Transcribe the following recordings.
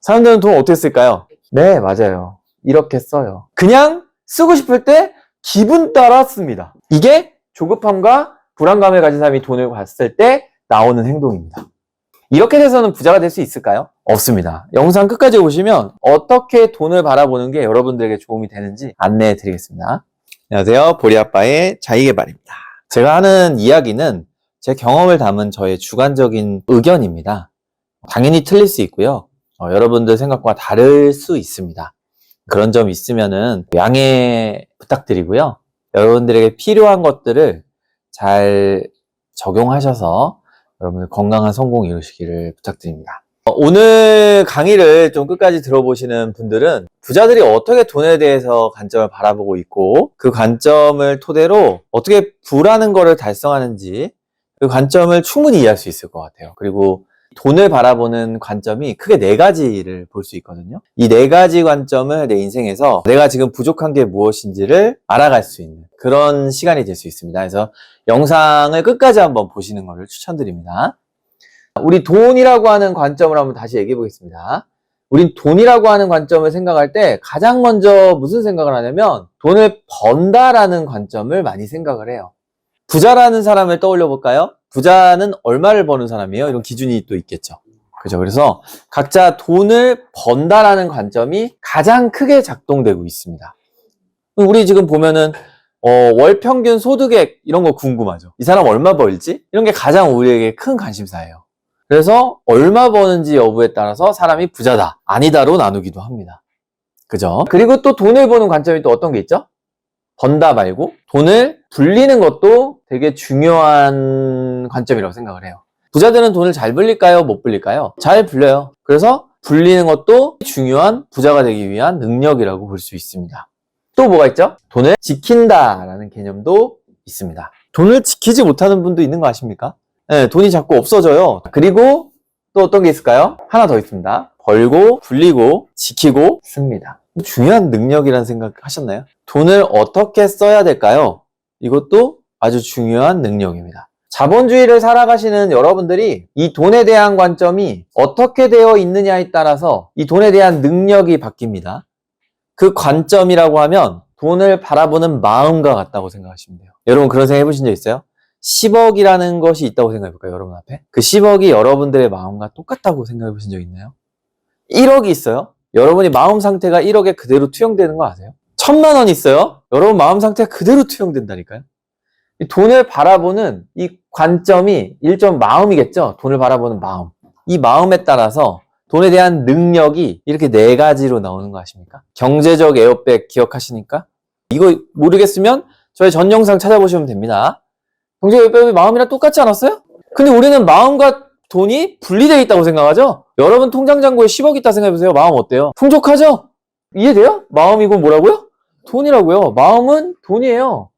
사람들은 돈 어떻게 쓸까요? 네, 맞아요. 이렇게 써요. 그냥 쓰고 싶을 때 기분 따라 씁니다. 이게 조급함과 불안감을 가진 사람이 돈을 봤을 때 나오는 행동입니다. 이렇게 돼서는 부자가 될 수 있을까요? 없습니다. 영상 끝까지 보시면 어떻게 돈을 바라보는 게 여러분들에게 도움이 되는지 안내해 드리겠습니다. 안녕하세요. 보리아빠의 자기계발입니다. 제가 하는 이야기는 제 경험을 담은 저의 주관적인 의견입니다. 당연히 틀릴 수 있고요. 여러분들 생각과 다를 수 있습니다. 그런 점 있으면은 양해 부탁드리고요. 여러분들에게 필요한 것들을 잘 적용하셔서 여러분들 건강한 성공 이루시기를 부탁드립니다. 오늘 강의를 좀 끝까지 들어보시는 분들은 부자들이 어떻게 돈에 대해서 관점을 바라보고 있고 그 관점을 토대로 어떻게 부라는 거를 달성하는지 그 관점을 충분히 이해할 수 있을 것 같아요. 그리고 돈을 바라보는 관점이 크게 4가지를 볼 수 있거든요. 이 4가지 관점을 내 인생에서 내가 지금 부족한 게 무엇인지를 알아갈 수 있는 그런 시간이 될 수 있습니다. 그래서 영상을 끝까지 한번 보시는 것을 추천드립니다. 우리 돈이라고 하는 관점을 한번 다시 얘기해 보겠습니다. 우린 돈이라고 하는 관점을 생각할 때 가장 먼저 무슨 생각을 하냐면 돈을 번다라는 관점을 많이 생각을 해요. 부자라는 사람을 떠올려 볼까요? 부자는 얼마를 버는 사람이에요? 이런 기준이 또 있겠죠. 그죠? 그래서 각자 돈을 번다라는 관점이 가장 크게 작동되고 있습니다. 우리 지금 보면은 월 평균 소득액 이런 거 궁금하죠. 이 사람 얼마 벌지? 이런 게 가장 우리에게 큰 관심사예요. 그래서 얼마 버는지 여부에 따라서 사람이 부자다, 아니다로 나누기도 합니다. 그죠? 그리고 또 돈을 버는 관점이 또 어떤 게 있죠? 번다 말고 돈을 불리는 것도 되게 중요한 관점이라고 생각을 해요. 부자들은 돈을 잘 불릴까요? 못 불릴까요? 잘 불려요. 그래서 불리는 것도 중요한 부자가 되기 위한 능력이라고 볼 수 있습니다. 또 뭐가 있죠? 돈을 지킨다라는 개념도 있습니다. 돈을 지키지 못하는 분도 있는 거 아십니까? 네, 돈이 자꾸 없어져요. 그리고 또 어떤 게 있을까요? 하나 더 있습니다. 벌고, 불리고, 지키고, 씁니다. 중요한 능력이라는 생각 하셨나요? 돈을 어떻게 써야 될까요? 이것도 아주 중요한 능력입니다. 자본주의를 살아가시는 여러분들이 이 돈에 대한 관점이 어떻게 되어 있느냐에 따라서 이 돈에 대한 능력이 바뀝니다. 그 관점이라고 하면 돈을 바라보는 마음과 같다고 생각하시면 돼요. 여러분 그런 생각 해보신 적 있어요? 10억이라는 것이 있다고 생각해볼까요? 여러분 앞에? 그 10억이 여러분들의 마음과 똑같다고 생각해 보신 적 있나요? 1억이 있어요? 여러분이 마음 상태가 1억에 그대로 투영되는 거 아세요? 1000만 원 있어요? 여러분 마음 상태가 그대로 투영된다니까요? 이 돈을 바라보는 이 관점이 일종 마음이겠죠? 돈을 바라보는 마음. 이 마음에 따라서 돈에 대한 능력이 이렇게 4가지로 나오는 거 아십니까? 경제적 에어백 기억하시니까? 이거 모르겠으면 저희 전 영상 찾아보시면 됩니다. 경제적 에어백이 마음이랑 똑같지 않았어요? 근데 우리는 마음과 돈이 분리되어 있다고 생각하죠? 여러분 통장 잔고에 10억 있다 생각해보세요. 마음 어때요? 풍족하죠? 이해돼요? 마음이고 뭐라고요? 돈이라고요. 마음은 돈이에요.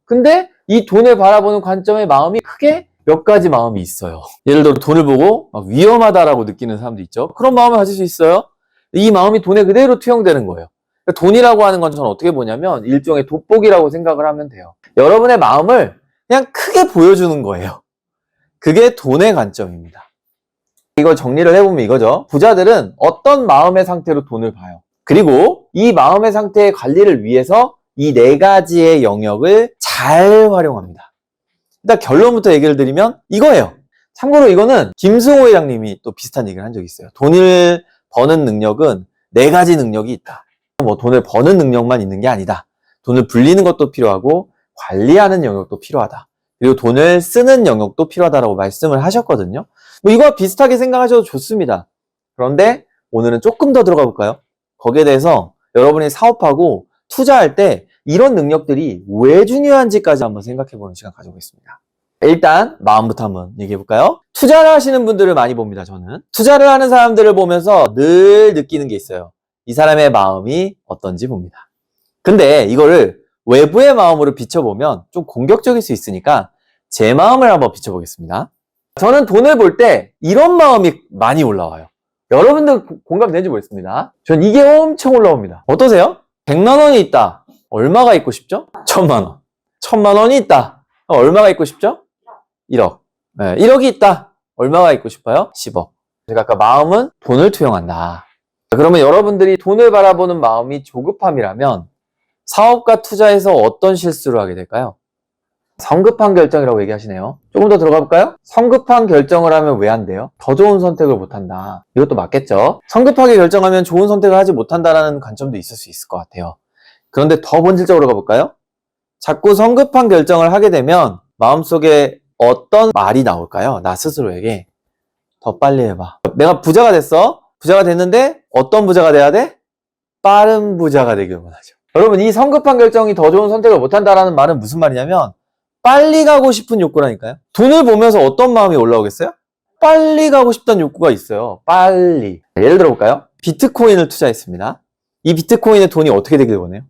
근데 이 돈을 바라보는 관점의 마음이 크게 몇 가지 마음이 있어요. 예를 들어 돈을 보고 위험하다라고 느끼는 사람도 있죠. 그런 마음을 가질 수 있어요. 이 마음이 돈에 그대로 투영되는 거예요. 그러니까 돈이라고 하는 건 저는 어떻게 보냐면 일종의 돋보기라고 생각을 하면 돼요. 여러분의 마음을 그냥 크게 보여주는 거예요. 그게 돈의 관점입니다. 이걸 정리를 해보면 이거죠. 부자들은 어떤 마음의 상태로 돈을 봐요. 그리고 이 마음의 상태의 관리를 위해서 이 4가지의 영역을 잘 활용합니다. 일단 결론부터 얘기를 드리면 이거예요. 참고로 이거는 김승호 회장님이 또 비슷한 얘기를 한 적이 있어요. 돈을 버는 능력은 4가지 능력이 있다. 뭐 돈을 버는 능력만 있는 게 아니다. 돈을 불리는 것도 필요하고 관리하는 영역도 필요하다. 그리고 돈을 쓰는 영역도 필요하다라고 말씀을 하셨거든요. 뭐 이거와 비슷하게 생각하셔도 좋습니다. 그런데 오늘은 조금 더 들어가 볼까요? 거기에 대해서 여러분이 사업하고 투자할 때 이런 능력들이 왜 중요한지까지 한번 생각해보는 시간 가져보겠습니다. 일단 마음부터 한번 얘기해볼까요? 투자를 하시는 분들을 많이 봅니다. 저는 투자를 하는 사람들을 보면서 늘 느끼는 게 있어요. 이 사람의 마음이 어떤지 봅니다. 근데 이거를 외부의 마음으로 비춰보면 좀 공격적일 수 있으니까 제 마음을 한번 비춰보겠습니다. 저는 돈을 볼 때 이런 마음이 많이 올라와요. 여러분들 공감되는지 모르겠습니다. 전 이게 엄청 올라옵니다. 어떠세요? 100만 원이 있다. 얼마가 있고 싶죠? 1000만 원. 1000만 원이 있다. 얼마가 있고 싶죠? 1억. 네, 1억이 있다. 얼마가 있고 싶어요? 10억. 제가 아까 마음은 돈을 투영한다. 그러면 여러분들이 돈을 바라보는 마음이 조급함이라면 사업과 투자에서 어떤 실수를 하게 될까요? 성급한 결정이라고 얘기하시네요. 조금 더 들어가 볼까요? 성급한 결정을 하면 왜 안 돼요? 더 좋은 선택을 못 한다. 이것도 맞겠죠? 성급하게 결정하면 좋은 선택을 하지 못한다는 관점도 있을 수 있을 것 같아요. 그런데 더 본질적으로 가볼까요? 자꾸 성급한 결정을 하게 되면 마음속에 어떤 말이 나올까요? 나 스스로에게. 더 빨리 해봐. 내가 부자가 됐어. 부자가 됐는데 어떤 부자가 돼야 돼? 빠른 부자가 되길 원하죠. 여러분, 이 성급한 결정이 더 좋은 선택을 못한다라는 말은 무슨 말이냐면 빨리 가고 싶은 욕구라니까요. 돈을 보면서 어떤 마음이 올라오겠어요? 빨리 가고 싶다는 욕구가 있어요. 빨리. 예를 들어볼까요? 비트코인을 투자했습니다. 이 비트코인의 돈이 어떻게 되길 원해요?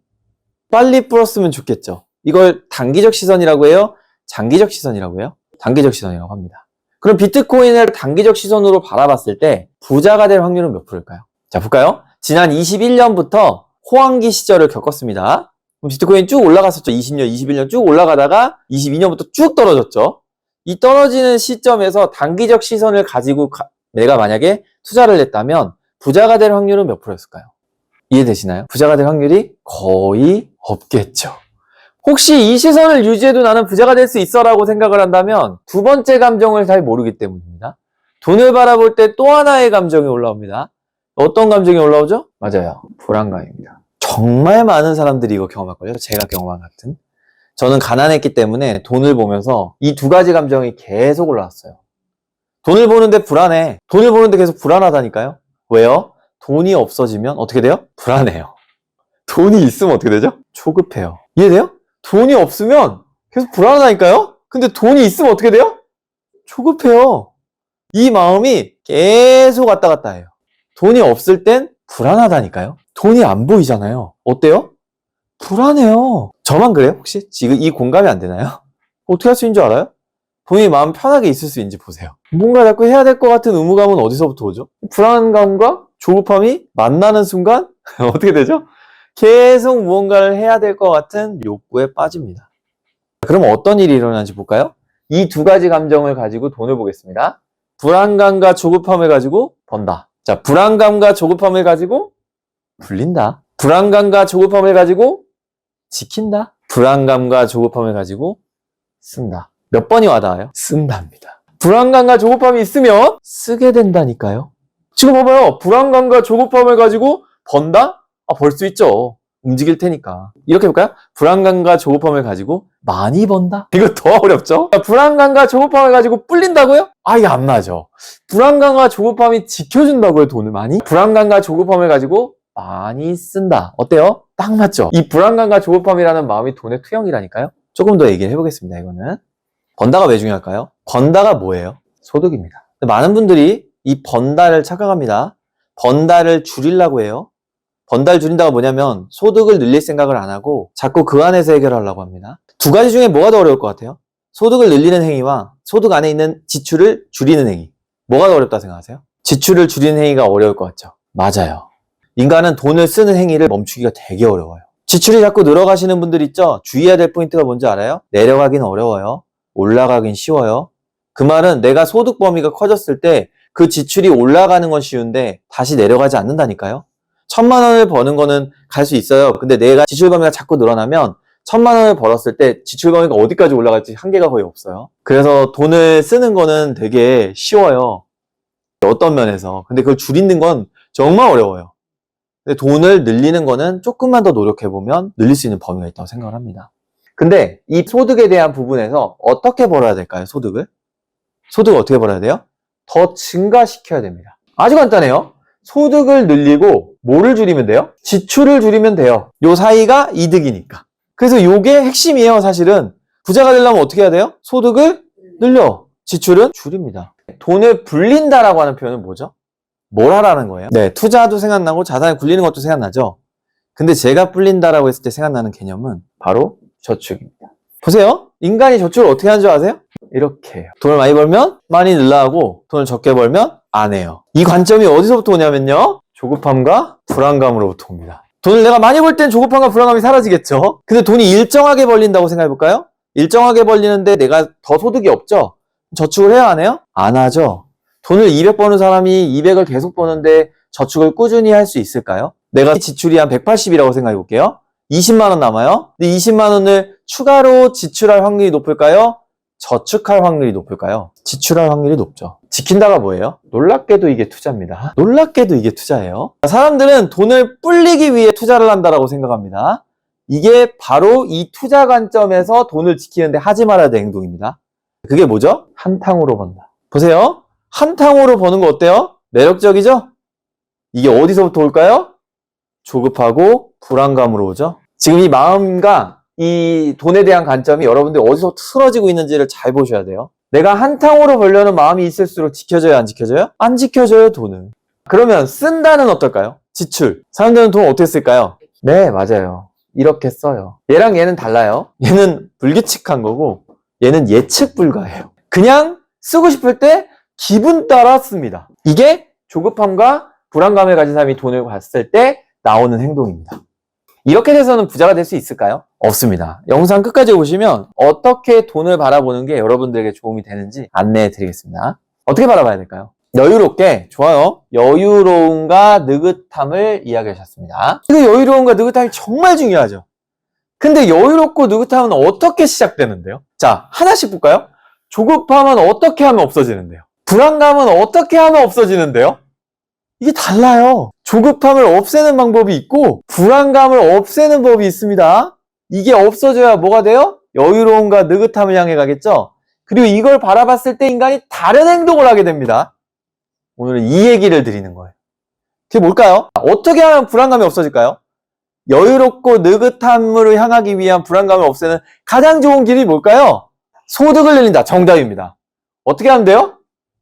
빨리 불었으면 좋겠죠. 이걸 단기적 시선이라고 해요? 장기적 시선이라고 해요? 단기적 시선이라고 합니다. 그럼 비트코인을 단기적 시선으로 바라봤을 때 부자가 될 확률은 몇 프로일까요? 자, 볼까요? 지난 21년부터 호황기 시절을 겪었습니다. 비트코인 쭉 올라갔었죠. 20년, 21년 쭉 올라가다가 22년부터 쭉 떨어졌죠. 이 떨어지는 시점에서 단기적 시선을 가지고 내가 만약에 투자를 했다면 부자가 될 확률은 몇 프로였을까요? 이해되시나요? 부자가 될 확률이 거의 없겠죠. 혹시 이 시선을 유지해도 나는 부자가 될 수 있어 라고 생각을 한다면 두 번째 감정을 잘 모르기 때문입니다. 돈을 바라볼 때 또 하나의 감정이 올라옵니다. 어떤 감정이 올라오죠? 맞아요. 불안감입니다. 정말 많은 사람들이 이거 경험할걸요? 제가 경험한 같은. 저는 가난했기 때문에 돈을 보면서 이 두 가지 감정이 계속 올라왔어요. 돈을 보는데 불안해. 돈을 보는데 계속 불안하다니까요? 왜요? 돈이 없어지면 어떻게 돼요? 불안해요. 돈이 있으면 어떻게 되죠? 초급해요. 이해돼요? 돈이 없으면 계속 불안하다니까요? 근데 돈이 있으면 어떻게 돼요? 초급해요. 이 마음이 계속 왔다 갔다 해요. 돈이 없을 땐 불안하다니까요? 돈이 안 보이잖아요. 어때요? 불안해요. 저만 그래요? 혹시? 지금 이 공감이 안 되나요? 어떻게 할 수 있는 줄 알아요? 본인이 마음 편하게 있을 수 있는지 보세요. 뭔가 자꾸 해야 될 것 같은 의무감은 어디서부터 오죠? 불안감과 조급함이 만나는 순간 어떻게 되죠? 계속 무언가를 해야 될 것 같은 욕구에 빠집니다. 그럼 어떤 일이 일어나는지 볼까요? 이 두 가지 감정을 가지고 돈을 보겠습니다. 불안감과 조급함을 가지고 번다. 자, 불안감과 조급함을 가지고 불린다. 불안감과 조급함을 가지고 지킨다. 불안감과 조급함을 가지고 쓴다. 몇 번이 와닿아요? 쓴답니다. 불안감과 조급함이 있으면 쓰게 된다니까요. 지금 봐봐요. 불안감과 조급함을 가지고 번다? 벌 수 있죠. 움직일 테니까. 이렇게 볼까요? 불안감과 조급함을 가지고 많이 번다? 이거 더 어렵죠? 불안감과 조급함을 가지고 뿔린다고요? 이게 안 맞아. 불안감과 조급함이 지켜준다고요, 돈을 많이? 불안감과 조급함을 가지고 많이 쓴다. 어때요? 딱 맞죠? 이 불안감과 조급함이라는 마음이 돈의 투영이라니까요? 조금 더 얘기를 해보겠습니다, 이거는. 번다가 왜 중요할까요? 번다가 뭐예요? 소득입니다. 많은 분들이 이 번다를 착각합니다. 번다를 줄이려고 해요. 번다를 줄인다가 뭐냐면 소득을 늘릴 생각을 안 하고 자꾸 그 안에서 해결하려고 합니다. 두 가지 중에 뭐가 더 어려울 것 같아요? 소득을 늘리는 행위와 소득 안에 있는 지출을 줄이는 행위. 뭐가 더 어렵다 생각하세요? 지출을 줄이는 행위가 어려울 것 같죠? 맞아요. 인간은 돈을 쓰는 행위를 멈추기가 되게 어려워요. 지출이 자꾸 늘어가시는 분들 있죠? 주의해야 될 포인트가 뭔지 알아요? 내려가긴 어려워요. 올라가긴 쉬워요. 그 말은 내가 소득 범위가 커졌을 때 그 지출이 올라가는 건 쉬운데 다시 내려가지 않는다니까요? 1,000만 원을 버는 거는 갈 수 있어요. 근데 내가 지출 범위가 자꾸 늘어나면 1,000만 원을 벌었을 때 지출 범위가 어디까지 올라갈지 한계가 거의 없어요. 그래서 돈을 쓰는 거는 되게 쉬워요. 어떤 면에서. 근데 그걸 줄이는 건 정말 어려워요. 근데 돈을 늘리는 거는 조금만 더 노력해보면 늘릴 수 있는 범위가 있다고 생각을 합니다. 근데 이 소득에 대한 부분에서 어떻게 벌어야 될까요? 소득을 어떻게 벌어야 돼요? 더 증가시켜야 됩니다. 아주 간단해요. 소득을 늘리고 뭐를 줄이면 돼요? 지출을 줄이면 돼요. 요 사이가 이득이니까. 그래서 요게 핵심이에요, 사실은. 부자가 되려면 어떻게 해야 돼요? 소득을 늘려. 지출은 줄입니다. 돈을 불린다라고 하는 표현은 뭐죠? 뭘 하라는 거예요? 네, 투자도 생각나고 자산을 굴리는 것도 생각나죠? 근데 제가 불린다라고 했을 때 생각나는 개념은 바로 저축입니다. 보세요. 인간이 저축을 어떻게 하는 줄 아세요? 이렇게 해요. 돈을 많이 벌면 많이 늘라하고 돈을 적게 벌면 안 해요. 이 관점이 어디서부터 오냐면요. 조급함과 불안감으로부터 옵니다. 돈을 내가 많이 벌 땐 조급함과 불안감이 사라지겠죠. 근데 돈이 일정하게 벌린다고 생각해 볼까요? 일정하게 벌리는데 내가 더 소득이 없죠? 저축을 해야 안 해요? 안 하죠. 돈을 200 버는 사람이 200을 계속 버는데 저축을 꾸준히 할 수 있을까요? 내가 지출이 한 180이라고 생각해 볼게요. 20만 원 남아요. 근데 20만 원을 추가로 지출할 확률이 높을까요? 저축할 확률이 높을까요? 지출할 확률이 높죠. 지킨다가 뭐예요? 놀랍게도 이게 투자입니다. 놀랍게도 이게 투자예요. 사람들은 돈을 불리기 위해 투자를 한다고 생각합니다. 이게 바로 이 투자 관점에서 돈을 지키는데 하지 말아야 될 행동입니다. 그게 뭐죠? 한탕으로 번다. 보세요. 한탕으로 버는 거 어때요? 매력적이죠? 이게 어디서부터 올까요? 조급하고 불안감으로 오죠. 지금 이 마음과 이 돈에 대한 관점이 여러분들이 어디서 틀어지고 있는지를 잘 보셔야 돼요. 내가 한탕으로 벌려는 마음이 있을수록 지켜져요, 안 지켜져요? 안 지켜져요, 돈은. 그러면 쓴다는 어떨까요? 지출. 사람들은 돈 어떻게 쓸까요? 네, 맞아요. 이렇게 써요. 얘랑 얘는 달라요. 얘는 불규칙한 거고 얘는 예측 불가해요. 그냥 쓰고 싶을 때 기분 따라 씁니다. 이게 조급함과 불안감을 가진 사람이 돈을 봤을 때 나오는 행동입니다. 이렇게 돼서는 부자가 될 수 있을까요? 없습니다. 영상 끝까지 보시면 어떻게 돈을 바라보는 게 여러분들에게 도움이 되는지 안내해 드리겠습니다. 어떻게 바라봐야 될까요? 여유롭게, 좋아요. 여유로움과 느긋함을 이야기하셨습니다. 그 여유로움과 느긋함이 정말 중요하죠. 근데 여유롭고 느긋함은 어떻게 시작되는데요? 자, 하나씩 볼까요? 조급함은 어떻게 하면 없어지는데요? 불안감은 어떻게 하면 없어지는데요? 이게 달라요. 조급함을 없애는 방법이 있고 불안감을 없애는 법이 있습니다. 이게 없어져야 뭐가 돼요? 여유로움과 느긋함을 향해 가겠죠? 그리고 이걸 바라봤을 때 인간이 다른 행동을 하게 됩니다. 오늘은 이 얘기를 드리는 거예요. 그게 뭘까요? 어떻게 하면 불안감이 없어질까요? 여유롭고 느긋함으로 향하기 위한 불안감을 없애는 가장 좋은 길이 뭘까요? 소득을 늘린다. 정답입니다. 어떻게 하면 돼요?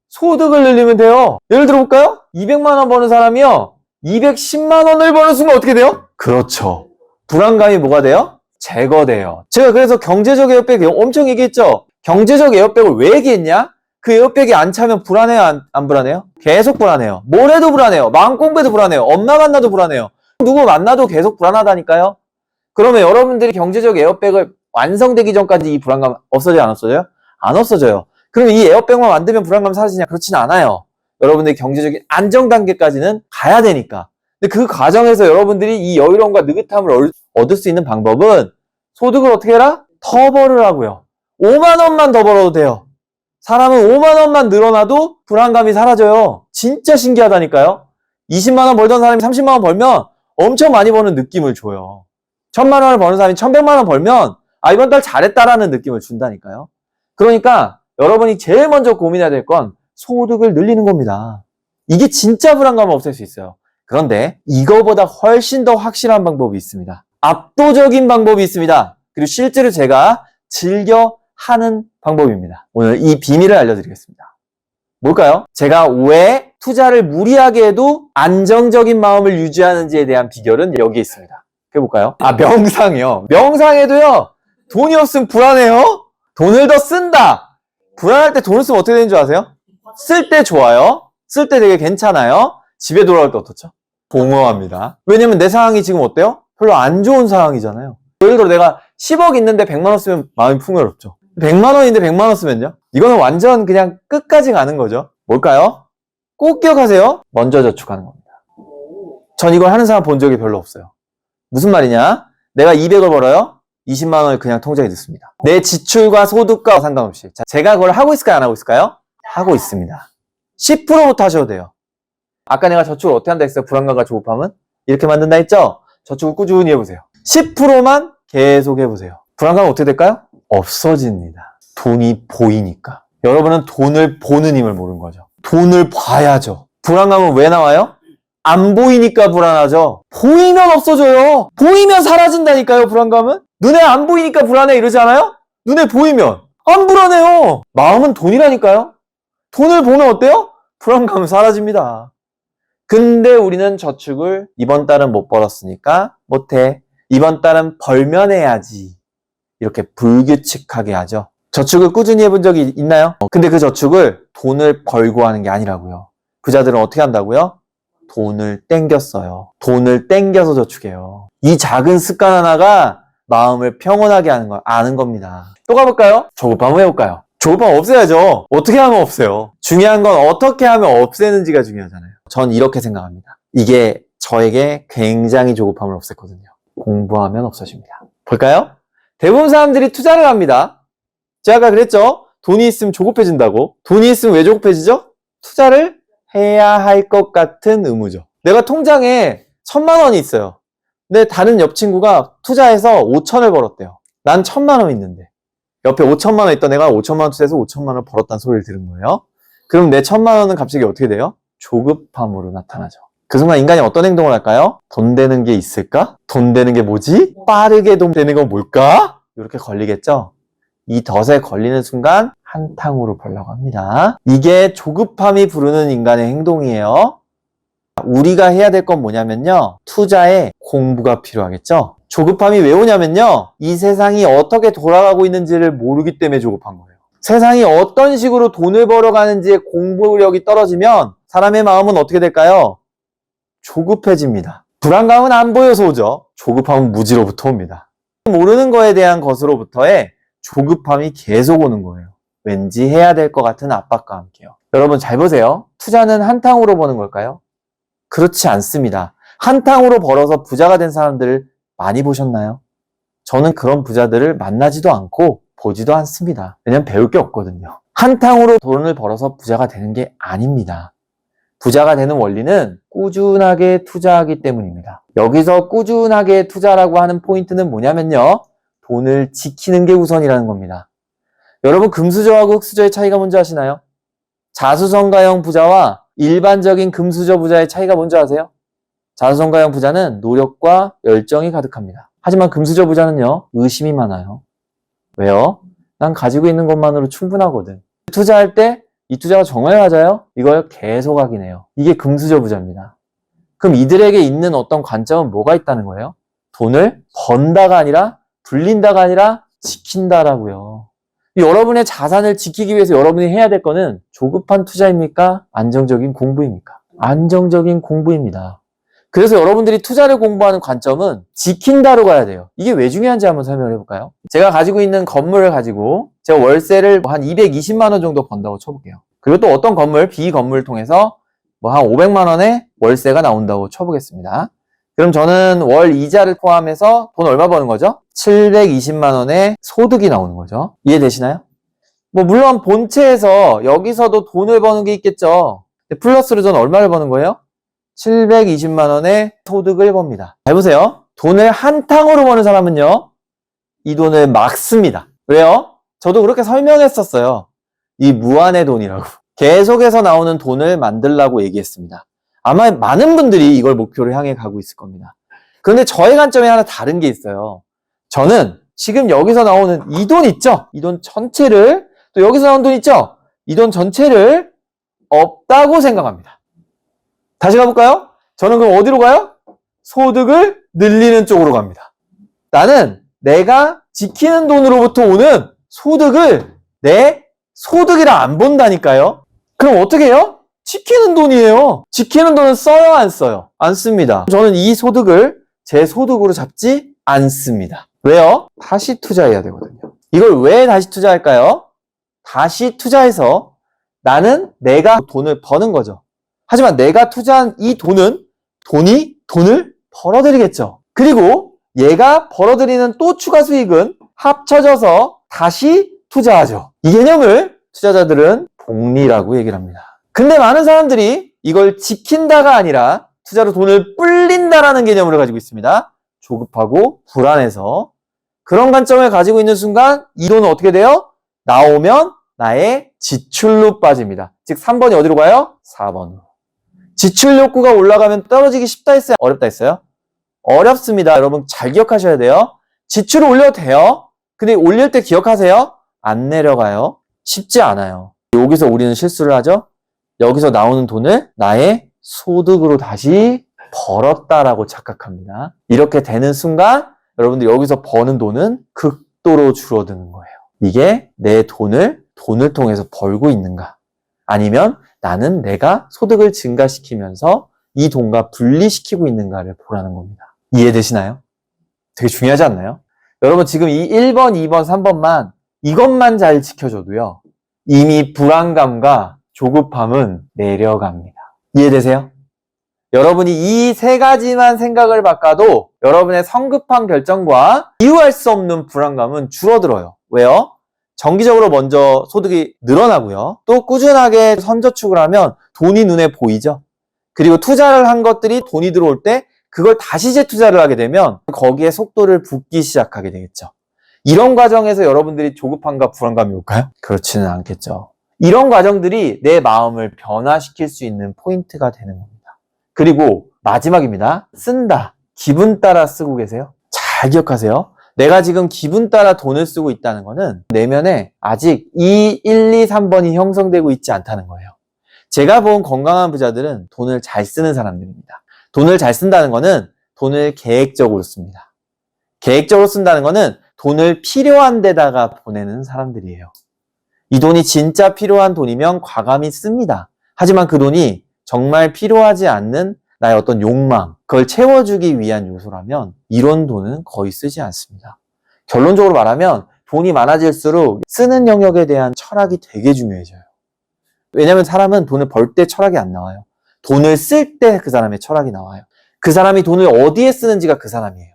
소득을 늘리면 돼요. 예를 들어 볼까요? 200만 원 버는 사람이요. 210만 원을 버는 순간 어떻게 돼요? 그렇죠. 불안감이 뭐가 돼요? 제거돼요. 제가 그래서 경제적 에어백 엄청 얘기했죠? 경제적 에어백을 왜 얘기했냐? 그 에어백이 안 차면 불안해요? 안 불안해요? 계속 불안해요. 뭘 해도 불안해요. 마음 공부해도 불안해요. 엄마 만나도 불안해요. 누구 만나도 계속 불안하다니까요? 그러면 여러분들이 경제적 에어백을 완성되기 전까지 이 불안감 없어져요? 안 없어져요? 안 없어져요. 그럼 이 에어백만 만들면 불안감 사라지냐? 그렇지는 않아요. 여러분들이 경제적인 안정 단계까지는 가야 되니까. 근데 그 과정에서 여러분들이 이 여유로움과 느긋함을 얻을 수 있는 방법은 소득을 어떻게 해라? 더 벌으라고요. 5만 원만 더 벌어도 돼요. 사람은 5만 원만 늘어나도 불안감이 사라져요. 진짜 신기하다니까요. 20만 원 벌던 사람이 30만 원 벌면 엄청 많이 버는 느낌을 줘요. 1000만 원을 버는 사람이 1100만 원 벌면 아 이번 달 잘했다라는 느낌을 준다니까요. 그러니까 여러분이 제일 먼저 고민해야 될 건 소득을 늘리는 겁니다. 이게 진짜 불안감을 없앨 수 있어요. 그런데 이거보다 훨씬 더 확실한 방법이 있습니다. 압도적인 방법이 있습니다. 그리고 실제로 제가 즐겨 하는 방법입니다. 오늘 이 비밀을 알려드리겠습니다. 뭘까요? 제가 왜 투자를 무리하게 해도 안정적인 마음을 유지하는지에 대한 비결은 여기에 있습니다. 해볼까요? 명상이요. 명상에도요, 돈이 없으면 불안해요? 돈을 더 쓴다! 불안할 때 돈을 쓰면 어떻게 되는 줄 아세요? 쓸 때 좋아요. 쓸 때 되게 괜찮아요. 집에 돌아올 때 어떻죠? 공허합니다. 왜냐면 내 상황이 지금 어때요? 별로 안 좋은 상황이잖아요. 예를 들어 내가 10억 있는데 100만 원 쓰면 마음이 풍요롭죠. 100만 원인데 100만 원 쓰면요? 이거는 완전 그냥 끝까지 가는 거죠. 뭘까요? 꼭 기억하세요. 먼저 저축하는 겁니다. 전 이걸 하는 사람 본 적이 별로 없어요. 무슨 말이냐? 내가 200을 벌어요? 20만 원을 그냥 통장에 넣습니다. 내 지출과 소득과 상관없이. 자, 제가 그걸 하고 있을까요? 안 하고 있을까요? 하고 있습니다. 10%부터 하셔도 돼요. 아까 내가 저축을 어떻게 한다 했어요? 불안감과 조급함은? 이렇게 만든다 했죠? 저축을 꾸준히 해보세요. 10%만 계속 해보세요. 불안감은 어떻게 될까요? 없어집니다. 돈이 보이니까. 여러분은 돈을 보는 힘을 모르는 거죠. 돈을 봐야죠. 불안감은 왜 나와요? 안 보이니까 불안하죠. 보이면 없어져요. 보이면 사라진다니까요, 불안감은. 눈에 안 보이니까 불안해 이러지 않아요? 눈에 보이면 안 불안해요. 마음은 돈이라니까요. 돈을 보면 어때요? 불안감은 사라집니다. 근데 우리는 저축을 이번 달은 못 벌었으니까 못해. 이번 달은 벌면 해야지. 이렇게 불규칙하게 하죠. 저축을 꾸준히 해본 적이 있나요? 근데 그 저축을 돈을 벌고 하는 게 아니라고요. 부자들은 어떻게 한다고요? 돈을 땡겼어요. 돈을 땡겨서 저축해요. 이 작은 습관 하나가 마음을 평온하게 하는 걸 아는 겁니다. 또 가볼까요? 조급함을 해볼까요? 조급함 없애야죠. 어떻게 하면 없애요? 중요한 건 어떻게 하면 없애는지가 중요하잖아요. 전 이렇게 생각합니다. 이게 저에게 굉장히 조급함을 없앴거든요. 공부하면 없어집니다. 볼까요? 대부분 사람들이 투자를 합니다. 제가 아까 그랬죠? 돈이 있으면 조급해진다고. 돈이 있으면 왜 조급해지죠? 투자를 해야 할 것 같은 의무죠. 내가 통장에 1,000만 원이 있어요. 근데 다른 옆 친구가 투자해서 5천을 벌었대요. 난 1,000만 원 있는데. 옆에 5천만 원 있던 애가 5천만 원 투자해서 5천만 원을 벌었다는 소리를 들은 거예요. 그럼 내 1,000만 원은 갑자기 어떻게 돼요? 조급함으로 나타나죠. 그 순간 인간이 어떤 행동을 할까요? 돈 되는 게 있을까? 돈 되는 게 뭐지? 빠르게 돈 되는 건 뭘까? 이렇게 걸리겠죠? 이 덫에 걸리는 순간 한탕으로 벌려고 합니다. 이게 조급함이 부르는 인간의 행동이에요. 우리가 해야 될 건 뭐냐면요. 투자에 공부가 필요하겠죠? 조급함이 왜 오냐면요. 이 세상이 어떻게 돌아가고 있는지를 모르기 때문에 조급한 거예요. 세상이 어떤 식으로 돈을 벌어가는지의 공부력이 떨어지면 사람의 마음은 어떻게 될까요? 조급해집니다. 불안감은 안 보여서 오죠. 조급함은 무지로부터 옵니다. 모르는 거에 대한 것으로부터의 조급함이 계속 오는 거예요. 왠지 해야 될 것 같은 압박과 함께요. 여러분 잘 보세요. 투자는 한탕으로 버는 걸까요? 그렇지 않습니다. 한탕으로 벌어서 부자가 된 사람들을 많이 보셨나요? 저는 그런 부자들을 만나지도 않고 보지도 않습니다. 왜냐면 배울 게 없거든요. 한탕으로 돈을 벌어서 부자가 되는 게 아닙니다. 부자가 되는 원리는 꾸준하게 투자하기 때문입니다. 여기서 꾸준하게 투자라고 하는 포인트는 뭐냐면요. 돈을 지키는 게 우선이라는 겁니다. 여러분 금수저하고 흙수저의 차이가 뭔지 아시나요? 자수성가형 부자와 일반적인 금수저 부자의 차이가 뭔지 아세요? 자수성가형 부자는 노력과 열정이 가득합니다. 하지만 금수저 부자는요, 의심이 많아요. 왜요? 난 가지고 있는 것만으로 충분하거든. 투자할 때 이 투자가 정말 맞아요? 이걸 계속 확인해요. 이게 금수저 부자입니다. 그럼 이들에게 있는 어떤 관점은 뭐가 있다는 거예요? 돈을 번다가 아니라 불린다가 아니라 지킨다라고요. 여러분의 자산을 지키기 위해서 여러분이 해야 될 거는 조급한 투자입니까? 안정적인 공부입니까? 안정적인 공부입니다. 그래서 여러분들이 투자를 공부하는 관점은 지킨다로 가야 돼요. 이게 왜 중요한지 한번 설명을 해볼까요? 제가 가지고 있는 건물을 가지고 제가 월세를 한 220만 원 정도 번다고 쳐볼게요. 그리고 또 어떤 건물, B건물을 통해서 한 500만 원의 월세가 나온다고 쳐보겠습니다. 그럼 저는 월 이자를 포함해서 돈 얼마 버는 거죠? 720만 원의 소득이 나오는 거죠. 이해되시나요? 물론 본체에서 여기서도 돈을 버는 게 있겠죠. 플러스로 저는 얼마를 버는 거예요? 720만 원의 소득을 법니다. 잘 보세요. 돈을 한탕으로 버는 사람은요, 이 돈을 막 씁니다. 왜요? 저도 그렇게 설명했었어요. 이 무한의 돈이라고. 계속해서 나오는 돈을 만들라고 얘기했습니다. 아마 많은 분들이 이걸 목표로 향해 가고 있을 겁니다. 그런데 저의 관점에 하나 다른 게 있어요. 저는 지금 여기서 나오는 이 돈 있죠? 이 돈 전체를, 또 여기서 나오는 돈 있죠? 이 돈 전체를 없다고 생각합니다. 다시 가볼까요? 저는 그럼 어디로 가요? 소득을 늘리는 쪽으로 갑니다. 나는 내가 지키는 돈으로부터 오는 소득을 내 소득이라 안 본다니까요. 그럼 어떻게 해요? 지키는 돈이에요. 지키는 돈은 써요, 안 써요? 안 씁니다. 저는 이 소득을 제 소득으로 잡지 않습니다. 왜요? 다시 투자해야 되거든요. 이걸 왜 다시 투자할까요? 다시 투자해서 나는 내가 돈을 버는 거죠. 하지만 내가 투자한 이 돈은 돈을 벌어들이겠죠. 그리고 얘가 벌어들이는 또 추가 수익은 합쳐져서 다시 투자하죠. 이 개념을 투자자들은 복리라고 얘기를 합니다. 근데 많은 사람들이 이걸 지킨다가 아니라 투자로 돈을 불린다라는 개념을 가지고 있습니다. 조급하고 불안해서 그런 관점을 가지고 있는 순간 이 돈은 어떻게 돼요? 나오면 나의 지출로 빠집니다. 즉 3번이 어디로 가요? 4번으로. 지출 욕구가 올라가면 떨어지기 쉽다 했어요? 어렵다 했어요? 어렵습니다. 여러분 잘 기억하셔야 돼요. 지출을 올려도 돼요. 근데 올릴 때 기억하세요. 안 내려가요. 쉽지 않아요. 여기서 우리는 실수를 하죠. 여기서 나오는 돈을 나의 소득으로 다시 벌었다라고 착각합니다. 이렇게 되는 순간 여러분들 여기서 버는 돈은 극도로 줄어드는 거예요. 이게 내 돈을 통해서 벌고 있는가? 아니면 나는 내가 소득을 증가시키면서 이 돈과 분리시키고 있는가를 보라는 겁니다. 이해되시나요? 되게 중요하지 않나요? 여러분 지금 이 1번, 2번, 3번만 이것만 잘 지켜줘도요. 이미 불안감과 조급함은 내려갑니다. 이해되세요? 여러분이 이 세 가지만 생각을 바꿔도 여러분의 성급한 결정과 이유할 수 없는 불안감은 줄어들어요. 왜요? 정기적으로 먼저 소득이 늘어나고요. 또 꾸준하게 선저축을 하면 돈이 눈에 보이죠. 그리고 투자를 한 것들이 돈이 들어올 때 그걸 다시 재투자를 하게 되면 거기에 속도를 붓기 시작하게 되겠죠. 이런 과정에서 여러분들이 조급함과 불안감이 올까요? 그렇지는 않겠죠. 이런 과정들이 내 마음을 변화시킬 수 있는 포인트가 되는 겁니다. 그리고 마지막입니다. 쓴다. 기분 따라 쓰고 계세요? 잘 기억하세요. 내가 지금 기분 따라 돈을 쓰고 있다는 거는 내면에 아직 이 1, 2, 3번이 형성되고 있지 않다는 거예요. 제가 본 건강한 부자들은 돈을 잘 쓰는 사람들입니다. 돈을 잘 쓴다는 거는 돈을 계획적으로 씁니다. 계획적으로 쓴다는 거는 돈을 필요한 데다가 보내는 사람들이에요. 이 돈이 진짜 필요한 돈이면 과감히 씁니다. 하지만 그 돈이 정말 필요하지 않는 나의 어떤 욕망, 그걸 채워주기 위한 요소라면 이런 돈은 거의 쓰지 않습니다. 결론적으로 말하면 돈이 많아질수록 쓰는 영역에 대한 철학이 되게 중요해져요. 왜냐하면 사람은 돈을 벌 때 철학이 안 나와요. 돈을 쓸 때 그 사람의 철학이 나와요. 그 사람이 돈을 어디에 쓰는지가 그 사람이에요.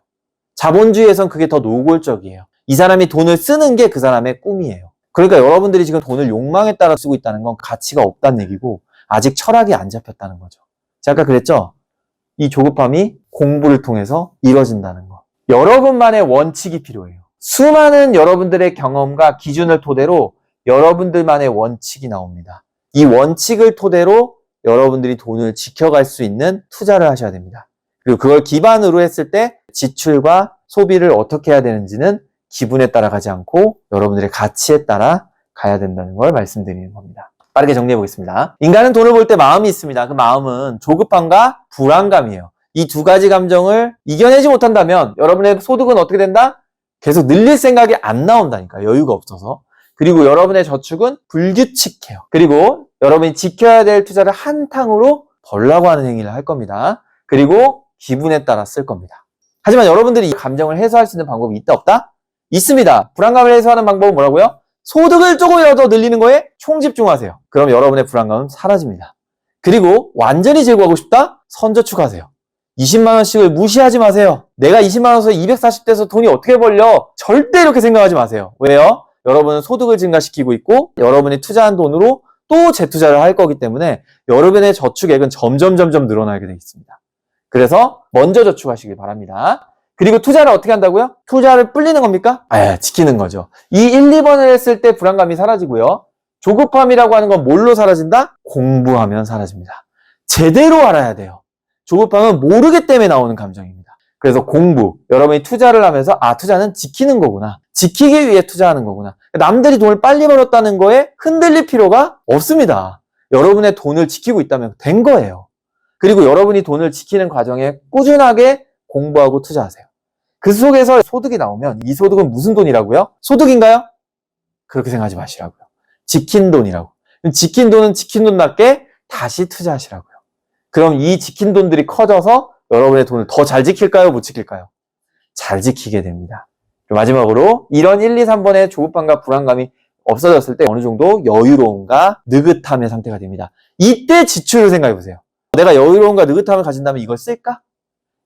자본주의에선 그게 더 노골적이에요. 이 사람이 돈을 쓰는 게 그 사람의 꿈이에요. 그러니까 여러분들이 지금 돈을 욕망에 따라 쓰고 있다는 건 가치가 없다는 얘기고 아직 철학이 안 잡혔다는 거죠. 제가 아까 그랬죠? 이 조급함이 공부를 통해서 이루어진다는 거. 여러분만의 원칙이 필요해요. 수많은 여러분들의 경험과 기준을 토대로 여러분들만의 원칙이 나옵니다. 이 원칙을 토대로 여러분들이 돈을 지켜갈 수 있는 투자를 하셔야 됩니다. 그리고 그걸 기반으로 했을 때 지출과 소비를 어떻게 해야 되는지는 기분에 따라 가지 않고 여러분들의 가치에 따라 가야 된다는 걸 말씀드리는 겁니다. 빠르게 정리해 보겠습니다. 인간은 돈을 벌 때 마음이 있습니다. 그 마음은 조급함과 불안감이에요. 이 두 가지 감정을 이겨내지 못한다면 여러분의 소득은 어떻게 된다? 계속 늘릴 생각이 안 나온다니까. 여유가 없어서. 그리고 여러분의 저축은 불규칙해요. 그리고 여러분이 지켜야 될 투자를 한탕으로 벌라고 하는 행위를 할 겁니다. 그리고 기분에 따라 쓸 겁니다. 하지만 여러분들이 이 감정을 해소할 수 있는 방법이 있다 없다? 있습니다. 불안감을 해소하는 방법은 뭐라고요? 소득을 조금이라도 늘리는 거에 총집중하세요. 그럼 여러분의 불안감은 사라집니다. 그리고 완전히 제거하고 싶다? 선저축하세요. 20만 원씩을 무시하지 마세요. 내가 20만 원에서 240대에서 돈이 어떻게 벌려? 절대 이렇게 생각하지 마세요. 왜요? 여러분은 소득을 증가시키고 있고 여러분이 투자한 돈으로 또 재투자를 할 거기 때문에 여러분의 저축액은 점점 늘어나게 되어 있습니다. 그래서 먼저 저축하시길 바랍니다. 그리고 투자를 어떻게 한다고요? 투자를 불리는 겁니까? 지키는 거죠. 이 1, 2번을 했을 때 불안감이 사라지고요. 조급함이라고 하는 건 뭘로 사라진다? 공부하면 사라집니다. 제대로 알아야 돼요. 조급함은 모르기 때문에 나오는 감정입니다. 그래서 공부, 여러분이 투자를 하면서 투자는 지키는 거구나. 지키기 위해 투자하는 거구나. 남들이 돈을 빨리 벌었다는 거에 흔들릴 필요가 없습니다. 여러분의 돈을 지키고 있다면 된 거예요. 그리고 여러분이 돈을 지키는 과정에 꾸준하게 공부하고 투자하세요. 그 속에서 소득이 나오면 이 소득은 무슨 돈이라고요? 소득인가요? 그렇게 생각하지 마시라고요. 지킨 돈이라고. 지킨 돈은 지킨 돈답게 다시 투자하시라고요. 그럼 이 지킨 돈들이 커져서 여러분의 돈을 더 잘 지킬까요? 못 지킬까요? 잘 지키게 됩니다. 마지막으로 이런 1, 2, 3번의 조급함과 불안감이 없어졌을 때 어느 정도 여유로움과 느긋함의 상태가 됩니다. 이때 지출을 생각해 보세요. 내가 여유로움과 느긋함을 가진다면 이걸 쓸까?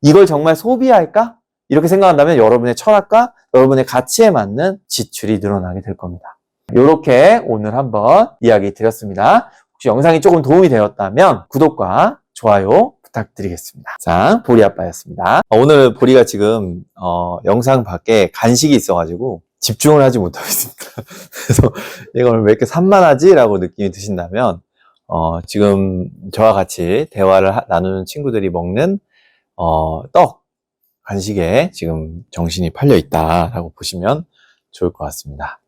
이걸 정말 소비할까? 이렇게 생각한다면 여러분의 철학과 여러분의 가치에 맞는 지출이 늘어나게 될 겁니다. 이렇게 오늘 한번 이야기 드렸습니다. 혹시 영상이 조금 도움이 되었다면 구독과 좋아요 부탁드리겠습니다. 자, 보리 아빠였습니다. 오늘 보리가 지금 영상 밖에 간식이 있어가지고 집중을 하지 못하고 있습니다. 그래서 얘가 오늘 왜 이렇게 산만하지? 라고 느낌이 드신다면 지금 저와 같이 대화를 나누는 친구들이 먹는 떡 간식에 지금 정신이 팔려 있다라고 보시면 좋을 것 같습니다.